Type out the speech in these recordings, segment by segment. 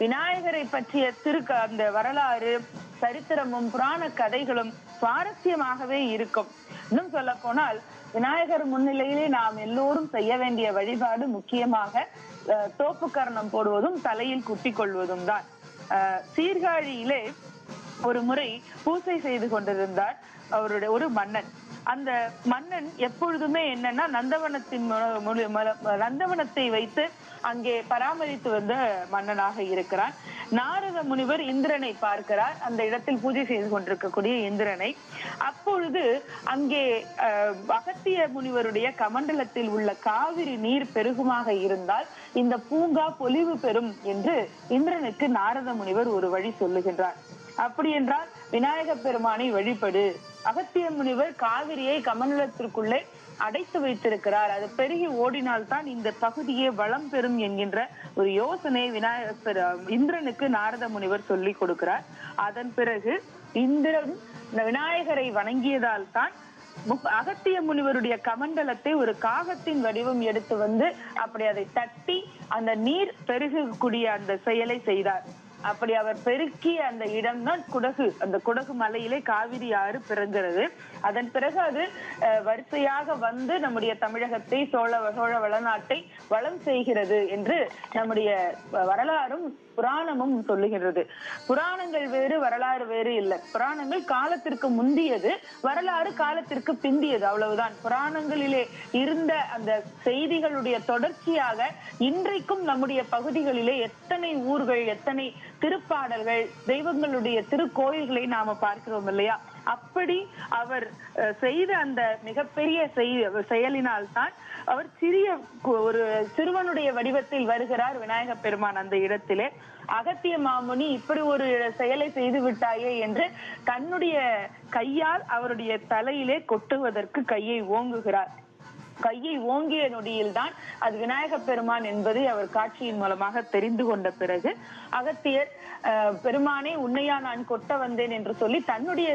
விநாயகரை பற்றிய அந்த வரலாறு, சரித்திரமும் புராண கதைகளும் சுவாரஸ்யமாகவே இருக்கும். இன்னும் சொல்ல போனால் விநாயகர் முன்னிலையிலே நாம் எல்லோரும் செய்ய வேண்டிய வழிபாடு முக்கியமாக தோப்புக்கரணம் போடுவதும் தலையில் குத்தி கொள்வதும் தான். சீர்காழியிலே ஒரு முறை பூசை செய்து கொண்டிருந்தார் அவருடைய ஒரு மன்னன். அந்த மன்னன் எப்பொழுதுமே என்னன்னா நந்தவனத்தை வைத்து அங்கே பராமரித்து வந்த மன்னனாக இருக்கிறான். நாரத முனிவர் இந்திரனை பார்க்கிறார், அந்த இடத்தில் பூஜை செய்து கொண்டிருக்கக்கூடிய இந்திரனை. அப்பொழுது அங்கே அகத்திய முனிவருடைய கமண்டலத்தில் உள்ள காவிரி நீர் பெருகுமாக இருந்தால் இந்த பூங்கா பொலிவு பெறும் என்று இந்திரனுக்கு நாரத முனிவர் ஒரு வழி சொல்லுகின்றார். அப்படி என்றால் விநாயக பெருமானை வழிபடு. அகத்திய முனிவர் காவிரியை கமண்டலத்திற்குள்ளே அடைத்து வைத்திருக்கிறார், அது பெருகி ஓடினால்தான் இந்த பகுதியே வளம் பெறும் என்கின்ற ஒரு யோசனை இந்திரனுக்கு நாரத முனிவர் சொல்லி கொடுக்கிறார். அதன் பிறகு இந்திரன் விநாயகரை வணங்கியதால் தான் அகத்திய முனிவருடைய கமண்டலத்தை ஒரு காகத்தின் வடிவம் எடுத்து வந்து அப்படி அதை தட்டி அந்த நீர் பெருகக்கூடிய அந்த செயலை செய்தார். அப்படி அவர் பெருக்கிய அந்த இடம்தான் குடகு. அந்த குடகு மலையிலே காவிரி ஆறு பிறங்கிறது. அதன் பிறகு அது வரிசையாக வந்து நம்முடைய தமிழகத்தை சோழ வளநாட்டை வளம் செய்கிறது என்று நம்முடைய வரலாறும் புராணமும் சொல்லுகிறது. புராணங்கள் வேறு, வரலாறு வேறு இல்லை. புராணங்கள் காலத்திற்கு முந்தியது, வரலாறு காலத்திற்கு பிந்தியது, அவ்வளவுதான். புராணங்களிலே இருந்த அந்த செய்திகளுடைய தொடர்ச்சியாக இன்றைக்கும் நம்முடைய பகுதிகளிலே எத்தனை ஊர்கள், எத்தனை திருப்பாடல்கள், தெய்வங்களுடைய திருக்கோயில்களை நாம பார்க்கிறோம் இல்லையா? அப்படி அவர் செய்த அந்த மிகப்பெரிய செயலினால் தான் அவர் ஒரு சிறுவனுடைய வடிவத்தில் வருகிறார் விநாயக பெருமான் அந்த இடத்திலே. அகத்திய மாமுனி இப்படி ஒரு செயலை செய்து விட்டாயே என்று தன்னுடைய கையால் அவருடைய தலையிலே கொட்டுவதற்கு கையை ஓங்குகிறார். கையை ஓங்கிய நொடியில் தான் அது விநாயக பெருமான் என்பதை அவர் காட்சியின் மூலமாக தெரிந்து கொண்ட பிறகு அகத்தியர் பெருமானே உன்னையா நான் கொட்ட வந்தேன் என்று சொல்லி தன்னுடைய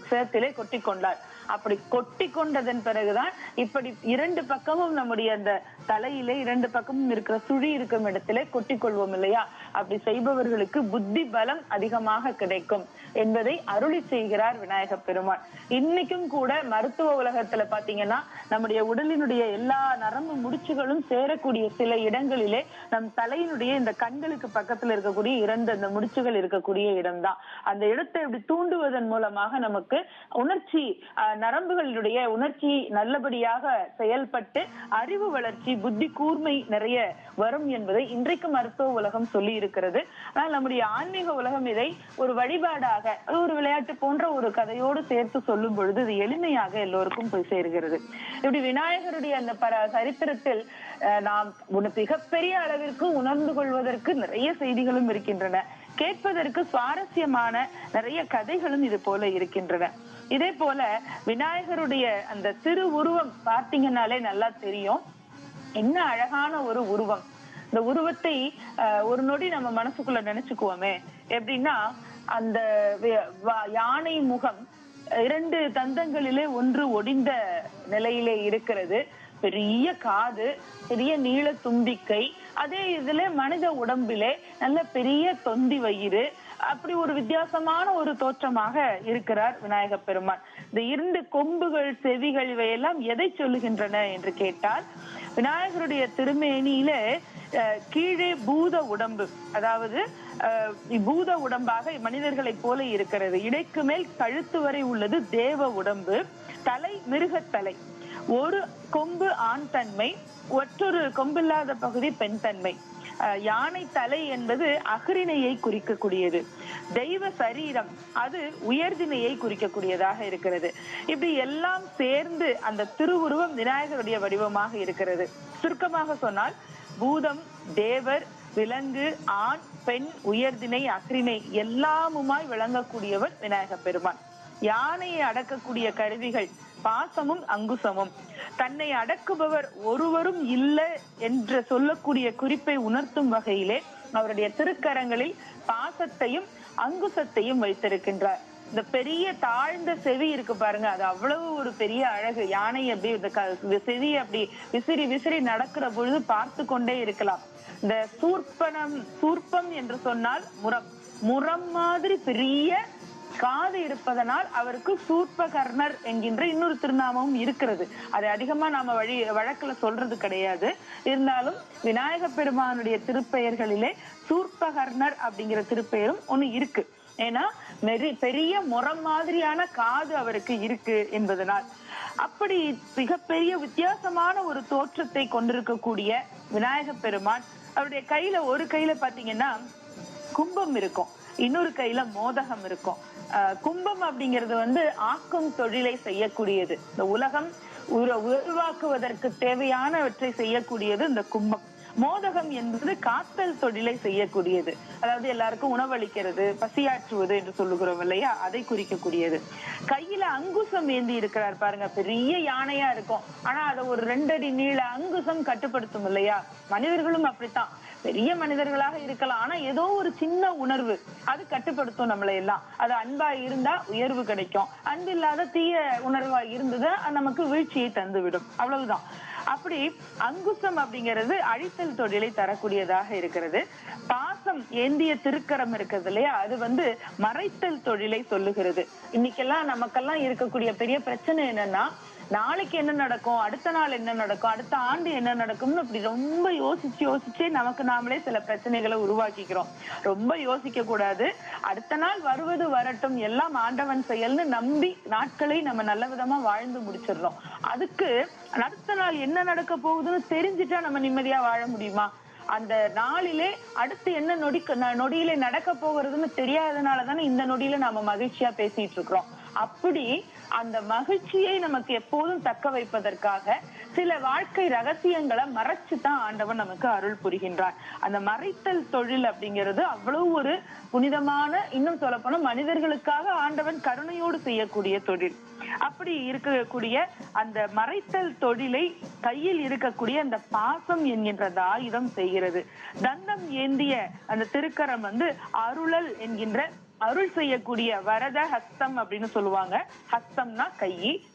சிரத்திலே கொட்டி கொண்டார். அப்படி கொட்டி கொண்டதன் பிறகுதான் இப்படி இரண்டு பக்கமும் நம்முடைய அந்த தலையிலே இரண்டு பக்கமும் இருக்கிற சுழி இருக்கும் இடத்திலே கொட்டி கொள்வோம் இல்லையா? அப்படி செய்பவர்களுக்கு புத்தி பலம் அதிகமாக கிடைக்கும் என்பதை அருளி செய்கிறார் விநாயக பெருமான். இன்னைக்கும் கூட மருத்துவ உலகத்துல பாத்தீங்கன்னா நம்முடைய உடலினுடைய எல்லா நரம்பு முடிச்சுகளும் சேரக்கூடிய சில இடங்களிலே நம் தலையினுடைய இந்த கண்களுக்கு பக்கத்துல இருக்கக்கூடிய இரண்டு அந்த முடிச்சுகள் இருக்கக்கூடிய இடம்தான். அந்த இடத்தை இப்படி தூண்டுவதன் மூலமாக நமக்கு உணர்ச்சி, நரம்புகளுடைய உணர்ச்சி நல்லபடியாக செயல்பட்டு அறிவு வளர்ச்சி, புத்தி கூர்மை நிறைய வரும் என்பதை இன்றைக்கு மருத்துவ உலகம் சொல்லி இருக்கிறது. ஆனால் நம்முடைய ஆன்மீக உலகம் இதை ஒரு வழிபாடாக, ஒரு விளையாட்டு போன்ற ஒரு கதையோடு சேர்த்து சொல்லும் பொழுது இது எளிமையாக எல்லோருக்கும் போய் சேர்கிறது. இப்படி விநாயகருடைய அந்த சரித்திரத்தில் நாம் மிகப்பெரிய அளவிற்கு உணர்ந்து கொள்வதற்கு நிறைய செய்திகளும் இருக்கின்றன. கேட்பதற்கு சுவாரஸ்யமான நிறைய கதைகளும் இது போல இருக்கின்றன. இதே போல விநாயகருடைய அந்த திருவுருவம் பார்த்தீங்கன்னாலே நல்லா தெரியும். என்ன அழகான ஒரு உருவம். இந்த உருவத்தை ஒரு நொடி நம்ம மனசுக்குள்ள நினைச்சுக்குவோமே. எப்படின்னா அந்த யானை முகம் இரண்டு தந்தங்களிலே ஒன்று ஒடிந்த நிலையிலே இருக்கிறது. பெரிய காது, பெரிய நீள தும்பிக்கை, அதே இதுல மனித உடம்பிலே நல்ல பெரிய தொந்தி வயிறு, அப்படி ஒரு வித்தியாசமான ஒரு தோற்றமாக இருக்கிறார் விநாயக பெருமான். இந்த இரண்டு கொம்புகள், செவிகள் இவையெல்லாம் எதை சொல்லுகின்றன என்று கேட்டால், விநாயகருடைய திருமேனியில கீழே பூத உடம்பு, அதாவது பூத உடம்பாக மனிதர்களை போல இருக்கிறது. இடைக்கு மேல் கழுத்து வரை உள்ளது தேவ உடம்பு, தலை மிருகத்தலை, ஒரு கொம்பு ஆண் தன்மை, மற்றொரு கொம்பில்லாத பகுதி பெண் தன்மை. யானை தலை என்பது அகரிணையை குறிக்கக்கூடியது. தெய்வ சரீரம் அது உயர்தினையை குறிக்கக்கூடியதாக இருக்கிறது. இப்படி எல்லாம் சேர்ந்து அந்த திருவுருவம் விநாயகருடைய வடிவமாக இருக்கிறது. சுருக்கமாக சொன்னால் பூதம், தேவர், விலங்கு, ஆண், பெண், உயர்தினை, அக்ரிணை எல்லாமுமாய் விளங்கக்கூடியவர் விநாயக பெருமான். யானையை அடக்கக்கூடிய கருவிகள் பாசமும் அங்குசமும். தன்னை அடக்குபவர் ஒருவரும் இல்லை என்று சொல்லக்கூடிய குறிப்பை உணர்த்தும் வகையிலே அவருடைய திருக்கரங்களில் பாசத்தையும் அங்குசத்தையும் வைத்திருக்கின்றார். இந்த பெரிய தாழ்ந்த செவி இருக்கு பாருங்க, அது அவ்வளவு ஒரு பெரிய அழகு. யானை அப்படி செவி அப்படி விசிறி விசிறி நடக்கிற பொழுது பார்த்து கொண்டே இருக்கலாம். இந்த சூர்ப்பம் என்று சொன்னால் முரம் மாதிரி பெரிய காது இருப்பதனால் அவருக்கு சூர்பகர்ணர் என்கின்ற இன்னொரு திருநாமமும் இருக்கிறது. அதை அதிகமா நாம வழக்குல சொல்றது கிடையாது. இருந்தாலும் விநாயக பெருமானுடைய திருப்பெயர்களிலே சூர்பகர்ணர் அப்படிங்கிற திருப்பெயரும் ஒண்ணு இருக்கு. ஏன்னா பெரிய முறம் மாதிரியான காது அவருக்கு இருக்கு என்பதனால். அப்படி மிகப்பெரிய வித்தியாசமான ஒரு தோற்றத்தை கொண்டிருக்கக்கூடிய விநாயக பெருமான், அவருடைய கையில ஒரு கையில பாத்தீங்கன்னா கும்பம் இருக்கும், இன்னொரு கையில மோதகம் இருக்கும். கும்பம் அப்படிங்கிறது ஆக்கும் தொழிலை செய்யக்கூடியது. இந்த உலகம் உருவாக்குவதற்கு தேவையானவற்றை செய்யக்கூடியது இந்த கும்பம். மோதகம் என்பது காத்தல் தொழிலை செய்யக்கூடியது. அதாவது எல்லாருக்கும் உணவளிக்கிறது, பசியாற்றுவது என்று சொல்லுகிறோம் இல்லையா, அதை குறிக்கக்கூடியது. கையில அங்குசம் ஏந்தி இருக்கிறார் பாருங்க, பெரிய யானையா இருக்கும், ஆனா அதை ஒரு 2 அடி நீள அங்குசம் கட்டுப்படுத்தும் இல்லையா. மனிதர்களும் அப்படித்தான், பெரிய மனிதர்களாக இருக்கலாம், ஆனா ஏதோ ஒரு சின்ன உணர்வு அது கட்டுப்படுத்தும் நம்மளை எல்லாம். அது அன்பா இருந்தா உயர்வு கிடைக்கும், அன்பு இல்லாத தீய உணர்வா இருந்தது நமக்கு வீழ்ச்சியை தந்துவிடும், அவ்வளவுதான். அப்படி அங்குசம் அப்படிங்கிறது அழித்தல் தொழிலை தரக்கூடியதாக இருக்கிறது. பாசம் ஏந்திய திருக்கரம் இருக்கிறது இல்லையா, அது மறைத்தல் தொழிலை சொல்லுகிறது. இன்னைக்கெல்லாம் நமக்கெல்லாம் இருக்கக்கூடிய பெரிய பிரச்சனை என்னன்னா, நாளைக்கு என்ன நடக்கும், அடுத்த நாள் என்ன நடக்கும், அடுத்த ஆண்டு என்ன நடக்கும்னு அப்படி ரொம்ப யோசிச்சே நமக்கு நாமளே சில பிரச்சனைகளை உருவாக்கிக்கிறோம். ரொம்ப யோசிக்க கூடாது. அடுத்த நாள் வருவது வரட்டும், எல்லாம் ஆண்டவன் செயல்னு நம்பி நாட்களை நம்ம நல்ல விதமா வாழ்ந்து முடிச்சிடறோம். அதுக்கு அடுத்த நாள் என்ன நடக்க போகுதுன்னு தெரிஞ்சுட்டா நம்ம நிம்மதியா வாழ முடியுமா? அந்த நாளிலே அடுத்து என்ன நொடியிலே நடக்க போகிறதுன்னு தெரியாதனாலதானே இந்த நொடியில நாம மகிழ்ச்சியா பேசிட்டு இருக்கிறோம். அப்படி அந்த மகிழ்ச்சியை நமக்கு எப்போதும் தக்க வைப்பதற்காக சில வாழ்க்கை ரகசியங்களை மறைச்சுதான் ஆண்டவன் நமக்கு அருள் புரிகின்றார். அந்த மறைத்தல் தொழில் அப்படிங்கிறது அவ்வளவு ஒரு புனிதமான, இன்னும் சொல்ல போனா மனிதர்களுக்காக ஆண்டவன் கருணையோடு செய்யக்கூடிய தொழில். அப்படி இருக்கக்கூடிய அந்த மறைத்தல் தொழிலை கையில் இருக்கக்கூடிய அந்த பாசம் என்கின்ற ஆயுதம் செய்கிறது. தந்தம் ஏந்திய அந்த திருக்கரம் அருளல் என்கின்ற அருள் செய்யக்கூடிய வரத ஹஸ்தம் அப்படின்னு சொல்லுவாங்க. ஹஸ்தம்னா கை,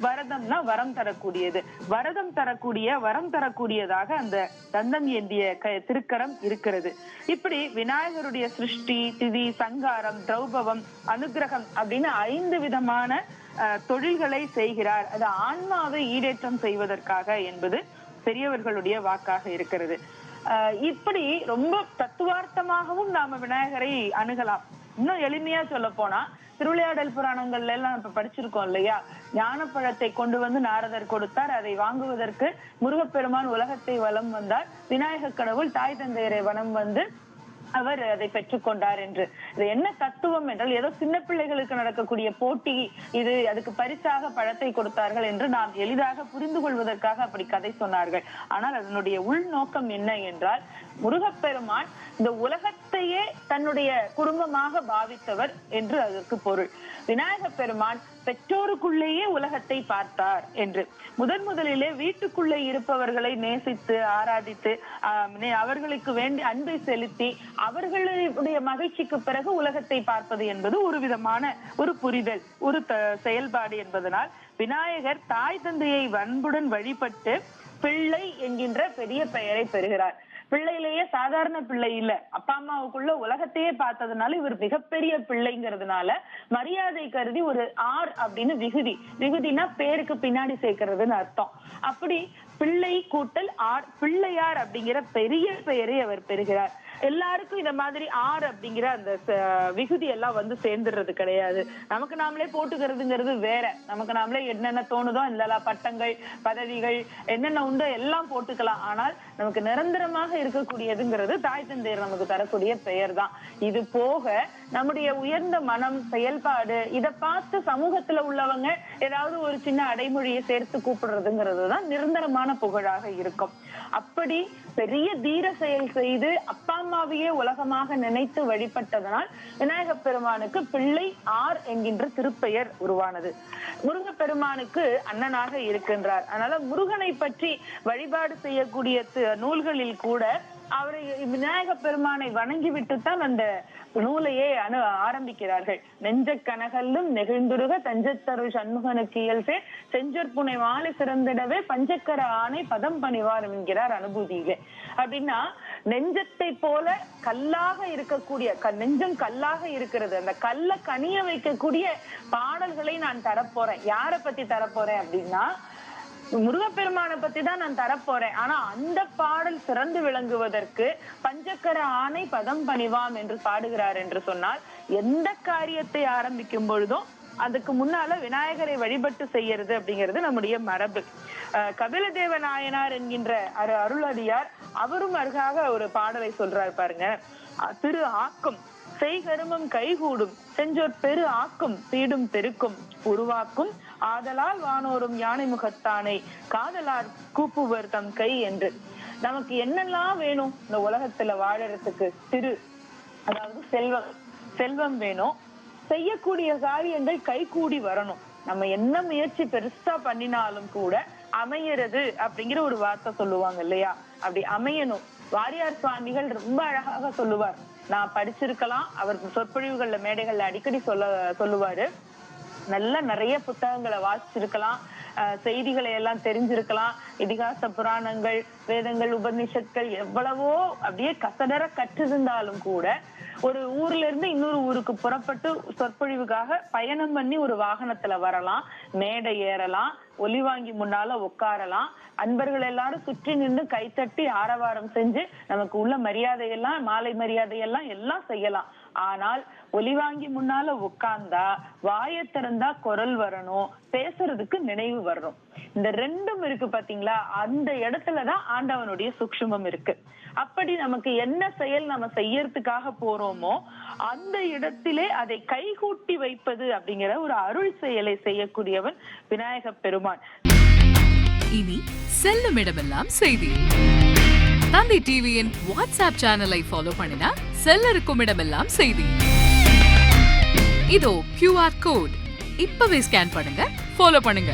வரதம்னா வரம் தரக்கூடியது. வரம் தரக்கூடியதாக அந்த தந்தம் ஏந்திய திருக்கரம் இருக்கிறது. இப்படி விநாயகருடைய சிருஷ்டி, திதி, சங்காரம், திரௌபவம், அனுகிரகம் அப்படின்னு 5 விதமான தொழில்களை செய்கிறார். அது ஆன்மாவை ஈடேற்றம் செய்வதற்காக என்பது பெரியவர்களுடைய வாக்காக இருக்கிறது. இப்படி ரொம்ப தத்துவார்த்தமாகவும் நாம விநாயகரை அணுகலாம். இன்னும் எளிமையா சொல்ல போனா, திருவிளையாடல் புராணங்கள்ல எல்லாம் இப்ப படிச்சிருக்கோம் இல்லையா, ஞானப்பழத்தை கொண்டு நாரதர் கொடுத்தார், அதை வாங்குவதற்கு முருகப்பெருமான் உலகத்தை வலம் வந்தார், விநாயக கடவுள் தாய் தந்தையரை வனம் அவர் அதை பெற்றுக்கொண்டார் என்று. இது என்ன தத்துவம் என்றால், ஏதோ சின்ன பிள்ளைகளுக்கு நடக்கக்கூடிய போட்டி இது, அதுக்கு பரிசாக பழத்தை கொடுத்தார்கள் என்று நாம் எளிதாக புரிந்து கொள்வதற்காக அப்படி கதை சொன்னார்கள். ஆனால் அதனுடைய உள்நோக்கம் என்ன என்றால், முருகப்பெருமான் இந்த உலகத்தையே தன்னுடைய குடும்பமாக பாவித்தவர் என்று அதற்கு பொருள். விநாயக பெருமான் பெற்றோருக்குள்ளேயே உலகத்தை பார்த்தார் என்று. முதலிலே வீட்டுக்குள்ளே இருப்பவர்களை நேசித்து ஆராதித்து அவர்களுக்கு வேண்டி அன்பை செலுத்தி அவர்களுடைய மகிழ்ச்சிக்கு பிறகு உலகத்தை பார்ப்பது என்பது ஒரு விதமான ஒரு புரிதல், ஒரு செயல்பாடு என்பதனால் விநாயகர் தாய் தந்தையை அன்புடன் வழிபட்டு பிள்ளை என்கின்ற பெரிய பெயரை பெறுகிறார். பிள்ளையிலேயே சாதாரண பிள்ளை இல்ல, அப்பா அம்மாவுக்குள்ள உலகத்தையே பார்த்ததுனால இவர் மிகப்பெரிய பிள்ளைங்கிறதுனால மரியாதை கருதி ஒரு ஆர் அப்படின்னு விகுதினா பேருக்கு பின்னாடி சேர்க்கிறதுன்னு அர்த்தம். அப்படி பிள்ளை கூட்டல் ஆர், பிள்ளையார் அப்படிங்கிற பெரிய பெயரை அவர் பெறுகிறார். எல்லாருக்கும் இந்த மாதிரி ஆர் அப்படிங்கிற அந்த விகுதி எல்லாம் சேர்ந்துடுறது கிடையாது. நமக்கு நாமளே போட்டுக்கிறதுங்கிறது வேற. நமக்கு நாமளே என்னென்ன தோணுதோ இந்த பட்டங்கள், பதவிகள் என்னென்ன உண்டோ எல்லாம் போட்டுக்கலாம். ஆனால் நமக்கு நிரந்தரமாக இருக்கக்கூடியதுங்கிறது தாய் தந்தையர் நமக்கு தரக்கூடிய பெயர் தான். இது போக நம்முடைய உயர்ந்த மனம், செயல்பாடு, இதை பார்த்து சமூகத்துல உள்ளவங்க ஏதாவது ஒரு சின்ன அடைமொழியை சேர்த்து கூப்பிடுறதுங்கிறது தான் நிரந்தரமான புகழாக இருக்கும். அப்படி பெரிய தீர செயல் செய்து அப்பா அம்மாவையே உலகமாக நினைத்து வழிபட்டதனால் விநாயக பெருமானுக்கு பிள்ளை ஆர் என்கின்ற திருப்பெயர் உருவானது. முருகப்பெருமானுக்கு அண்ணனாக இருக்கின்றார். அதனால முருகனை பற்றி வழிபாடு செய்யக்கூடிய நூல்களில் கூட அவரை விநாயக பெருமானை வணங்கிவிட்டுத்தான் அந்த நூலையே ஆரம்பிக்கிறார்கள். நெஞ்ச கனகல்லும் நெகிழ்ந்துருக தஞ்சத்தரு சண்முகனுக்கு இயல்சே செஞ்சற்புனை வாழை சிறந்திடவே பஞ்சக்கர ஆணை பதம் பணிவார் என்கிறார் அனுபூதியிலே. அப்படின்னா நெஞ்சத்தை போல கல்லாக இருக்கக்கூடிய நெஞ்சம் கல்லாக இருக்கிறது, அந்த கல்ல கனிய வைக்கக்கூடிய பாடல்களை நான் தரப்போறேன். யாரை பத்தி தரப்போறேன் அப்படின்னா முருகப்பெருமானை பத்தி தான் நான் தரப்போறேன். ஆனா அந்த பாடல் சிறந்து விளங்குவதற்கு பஞ்சக்கர ஆணை பதம் பணிவாம் என்று பாடுகிறார் என்று சொன்னால், எந்த காரியத்தை ஆரம்பிக்கும் பொழுதும் அதுக்கு முன்னால விநாயகரை வழிபட்டு செய்யறது அப்படிங்கிறது நம்முடைய மரபு. கபிலதேவ நாயனார் என்கின்ற அருளடியார் அவரும் அருகாக ஒரு பாடலை சொல்றாரு பாருங்க. திரு ஆக்கும் செய்கருமம் கைகூடும் செஞ்சோர் பெரு ஆக்கும் பீடும் பெருக்கும் உருவாக்கும் ஆதலால் வானோரும் யானை முகத்தானை காதலார் கூப்புவர் தம் கை என்று. நமக்கு என்னெல்லாம் வேணும் இந்த உலகத்துல வாழறதுக்கு? அதாவது செல்வம் வேணும், செய்யக்கூடிய காரியங்கள் கை கூடி வரணும். நம்ம என்ன முயற்சி பெருசா பண்ணினாலும் கூட அமையறது அப்படிங்கிற ஒரு வார்த்தை சொல்லுவாங்க இல்லையா, அப்படி அமையணும். வாரியார் சுவாமிகள் ரொம்ப அழகாக சொல்லுவார். நான் படிச்சிருக்கலாம், அவர் சொற்பொழிவுகள்ல மேடைகள்ல அடிக்கடி சொல்லுவாரு. நிறைய புத்தகங்களை வாசிச்சிருக்கலாம், செய்திகளை எல்லாம் தெரிஞ்சிருக்கலாம், இதிகாச புராணங்கள், வேதங்கள், உபநிஷத்கள் எவ்வளவோ அப்படியே கசடர கற்றிருந்தாலும் கூட ஒரு ஊர்ல இருந்து இன்னொரு ஊருக்கு புறப்பட்டு சொற்பொழிவுக்காக பயணம் பண்ணி ஒரு வாகனத்துல வரலாம், மேடை ஏறலாம், ஒலி வாங்கி முன்னால உட்காரலாம், அன்பர்கள் எல்லாரும் சுற்றி நின்று கைத்தட்டி ஆரவாரம் செஞ்சு நமக்கு உள்ள மரியாதையெல்லாம், மாலை மரியாதையெல்லாம் எல்லாம் செய்யலாம். ஆனால் ஒலி வாங்கி முன்னால உட்கார்ந்தா வாயை திறந்தா குரல் வரணும், பேசுறதுக்கு நினைவு வரணும். இந்த ரெண்டும் இருக்கு பாத்தீங்களா, அந்த இடத்துலதான் ஆண்டவனுடைய சூக்ஷ்மம் இருக்கு. அப்படி நமக்கு என்ன செயல் நம்ம செய்யறதுக்காக போறோமோ அந்த இடத்திலே அதை கைகூட்டி வைப்பது அப்படிங்கிற ஒரு அருள் செயலை செய்யக்கூடியவன் விநாயக பெருமான். இனி செல்லும் இடமெல்லாம் செய்தி. தந்தை டிவியின் வாட்ஸ்அப் சேனலை ஃபாலோ பண்ணினா செல்ல இருக்கும் இடமெல்லாம் செய்தி. இதோ QR கோட், இப்பவே ஸ்கேன் பண்ணுங்க, ஃபாலோ பண்ணுங்க.